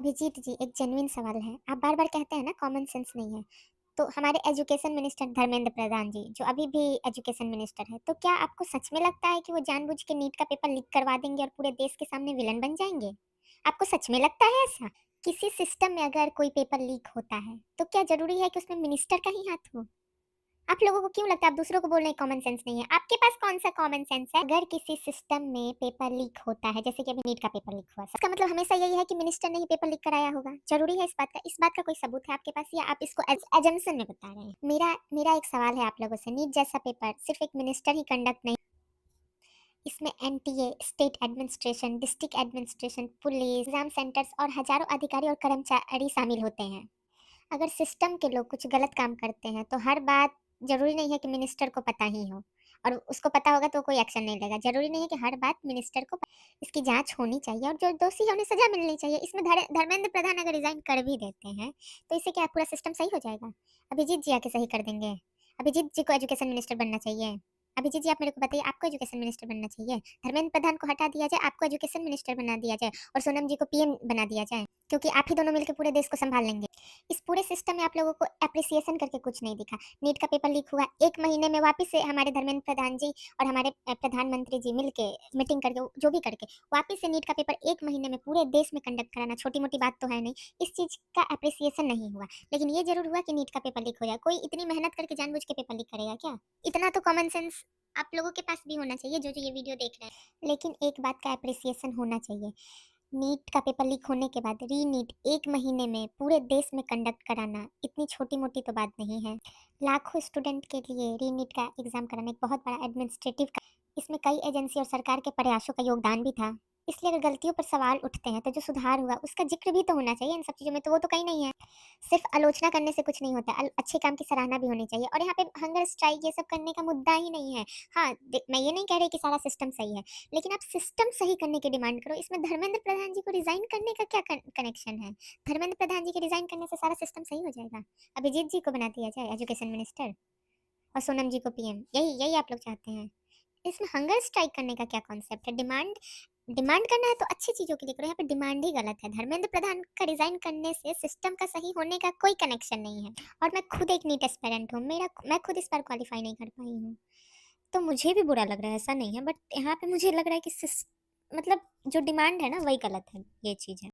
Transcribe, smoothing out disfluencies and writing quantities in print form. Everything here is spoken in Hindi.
अभिजीत जी, एक जेन्युइन सवाल है। आप बार-बार कहते हैं ना कॉमन सेंस नहीं है। तो हमारे एजुकेशन मिनिस्टर धर्मेंद्र प्रधान जी, जो अभी भी एजुकेशन मिनिस्टर है, तो क्या आपको सच में लगता है कि वो जानबूझ के नीट का पेपर लीक करवा देंगे और पूरे देश के सामने विलन बन जाएँगे? आपको सच में लगता है ऐसा? किसी सिस्टम में अगर कोई पेपर लीक होता है, तो क्या ज़रूरी है कि उसमें मिनिस्टर का ही हाथ हो? आप लोगों को क्यों लगता है आप दूसरों को बोल रहे हैं कॉमन सेंस नहीं है? आपके पास कौन-सा कॉमन सेंस है? अगर किसी सिस्टम में पेपर लीक होता है, जैसे कि अभी नीट का पेपर लीक हुआ, इसका मतलब हमेशा यही है कि मिनिस्टर ने ही पेपर लीक कराया होगा। ज़रूरी है इस बात का? इस बात का कोई सबूत है आपके पास या आप इसको असम्पशन में बता रहे हैं? मेरा मेरा एक सवाल है आप लोगों से, नीट जैसा पेपर सिर्फ एक मिनिस्टर ही कंडक्ट नहीं, इसमें NTA, state administration, district administration, police, exam centres और हजारों अधिकारी और कर्मचारी शामिल होते हैं। अगर सिस्टम के लोग कुछ गलत काम करते हैं तो हर बात ज़रूरी नहीं है कि मिनिस्टर को पता ही हो और उसको पता होगा तो कोई एक्शन नहीं लेगा। ज़रूरी नहीं है कि हर बात मिनिस्टर को इसकी जाँच होनी चाहिए और जो दोषी है उन्हें सज़ा मिलनी चाहिए। इसमें धर्मेंद्र प्रधान अगर रिज़ाइन कर भी देते हैं, तो इससे क्या पूरा सिस्टम सही हो जाएगा? अभिजीत जी आके सही कर देंगे। अभिजीत जी को एजुकेशन मिनिस्टर बनना चाहिए। अभिजीत जी आप मेरे को बताइए आपको एजुकेशन मिनिस्टर बनना चाहिए? धर्मेंद्र प्रधान को हटा दिया जाए, आपको एजुकेशन मिनिस्टर बना दिया जाए और सोनम जी को पीएम बना दिया जाए, क्योंकि आप ही दोनों मिलके पूरे देश को सँभाल लेंगे। इस पूरे सिस्टम में आप लोगों को एप्रिसिएशन करके कुछ नहीं दिखा। नीट का पेपर लीक हुआ, 1 महीने में वापस से हमारे धर्मेंद्र प्रधान जी और हमारे प्रधानमंत्री जी मिलके मीटिंग करके जो भी करके वापस से नीट का पेपर 1 महीने में पूरे देश में कंडक्ट कराना छोटी-मोटी बात तो है नहीं। इस चीज़ का एप्रिसिएशन नहीं हुआ। लेकिन ये ज़रूर हुआ कि नीट का पेपर लीक हो जाए। कोई इतनी मेहनत करके जानबूझ के पेपर लीक करेगा क्या? इतना तो कॉमन सेंस आप लोगों के पास भी होना चाहिए जो ये वीडियो देख रहे हैं। लेकिन एक बात का एप्रिसिएशन होना चाहिए। नीट का पेपर लीक होने के बाद री-नीट 1 महीने में पूरे देश में कंडक्ट कराना इतनी छोटी-मोटी तो बात नहीं है। लाखों स्टूडेंट के लिए री-नीट का एग्ज़ाम कराना एक बहुत बड़ा एडमिनिस्ट्रेटिव का, इसमें कई एजेंसी और सरकार के प्रयासों का योगदान भी था। इसलिए अगर गलतियों पर सवाल उठते हैं तो जो सुधार हुआ उसका ज़िक्र भी तो होना चाहिए इन सब चीज़ों में, तो वो तो कहीं नहीं है। सिर्फ़ आलोचना करने से कुछ नहीं होता, अच्छे काम की सराहना भी होनी चाहिए और यहाँ पे हंगर स्ट्राइक ये सब करने का मुद्दा ही नहीं है। हाँ, मैं ये नहीं कह रही कि सारा सिस्टम सही है। लेकिन आप सिस्टम सही करने की डिमांड करो। इसमें धर्मेंद्र प्रधान जी को रिज़ाइन करने का क्या कनेक्शन है? धर्मेंद्र प्रधान जी के रिज़ाइन करने से सारा सिस्टम सही हो जाएगा। अभिजीत जी को बना दिया जाए एजुकेशन मिनिस्टर और सोनम जी को पीएम। यही यही आप लोग चाहते हैं। इसमें हंगर स्ट्राइक करने का क्या कॉन्सेप्ट है? डिमांड डिमांड करना है तो अच्छी चीज़ों के लिए करो, यहाँ पे डिमांड ही गलत है। धर्मेंद्र प्रधान का रिज़ाइन करने से सिस्टम का सही होने का कोई कनेक्शन नहीं है। और मैं खुद एक नीट एस्पिरेंट हूँ, मैं खुद इस बार क्वालीफाई नहीं कर पाई हूँ। तो मुझे भी बुरा लग रहा है, ऐसा नहीं है, बट यहाँ पे मुझे लग रहा है कि मतलब जो डिमांड है ना वही गलत है, ये चीज़ है।